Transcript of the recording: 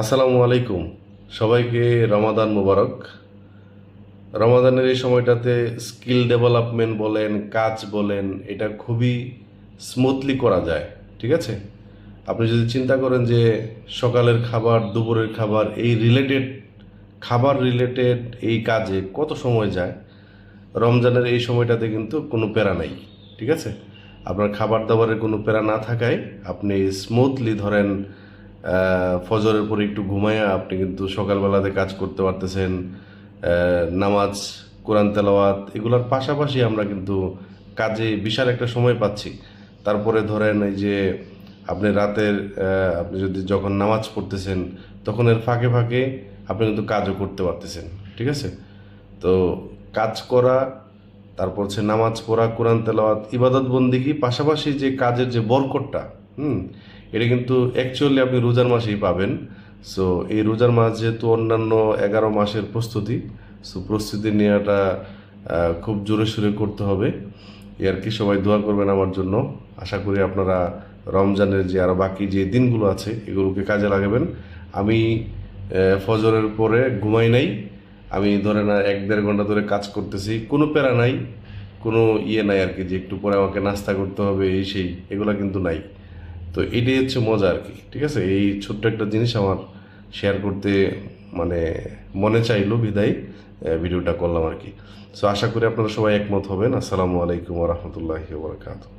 আসসালামু আলাইকুম। সবাইকে রমাদান মোবারক। রমাদানের এই সময়টাতে স্কিল ডেভেলপমেন্ট বলেন, কাজ বলেন, এটা খুবই স্মুথলি করা যায়। ঠিক আছে? আপনি যদি চিন্তা করেন যে সকালের খাবার, দুপুরের খাবার, এই রিলেটেড খাবার রিলেটেড এই কাজে কত সময় যায়, রমজানের এই সময়টাতে কিন্তু কোনো প্যারা নাই। ঠিক আছে? আপনার খাবার দাবারের কোনো প্যারা না থাকায় আপনি স্মুথলি ধরেন ফজরের পরে একটু ঘুমায়া আপনি কিন্তু সকালবেলাতে কাজ করতে পারতেছেন। নামাজ, কোরআন তেলাওয়াত এগুলোর পাশাপাশি আমরা কিন্তু কাজে বিশাল একটা সময় পাচ্ছি। তারপরে ধরেন এই যে আপনি রাতের আপনি যদি যখন নামাজ পড়তেছেন তখন এর ফাঁকে ফাঁকে আপনি কিন্তু কাজও করতে পারতেছেন। ঠিক আছে? তো কাজ করা, তারপর হচ্ছে নামাজ পড়া, কোরআন তেলাওয়াত, ইবাদত বন্দিগি পাশাপাশি যে কাজের যে বরকতটা, হুম, এটা কিন্তু অ্যাকচুয়ালি আপনি রোজার মাসেই পাবেন। সো এই রোজার মাস যেহেতু অন্যান্য 11 মাসের প্রস্তুতি, সো প্রস্তুতি নেওয়াটা খুব জোরে সোরে করতে হবে। এই আর কি, সবাই দোয়া করবেন আমার জন্য। আশা করি আপনারা রমজানের যে আরও বাকি যে দিনগুলো আছে এগুলোকে কাজে লাগাবেন। আমি ফজরের পরে ঘুমাই নাই। আমি ধরে না 1-1.5 ঘন্টা ধরে কাজ করতেছি, কোনো প্যারা নাই, কোনো ইয়ে নাই আর কি যে একটু পরে আমাকে নাস্তা করতে হবে এই সেই, এগুলা কিন্তু নাই। তো এটাই হচ্ছে মজা আর কি। ঠিক আছে? এই ছোট্ট একটা জিনিস আমার শেয়ার করতে মানে মনে চাইলো বিদায় ভিডিওটা করলাম আর কি। সো আশা করি আপনারা সবাই একমত হবেন। আসসালামু আলাইকুম ওয়া রাহমাতুল্লাহি ওয়া বারাকাতুহু।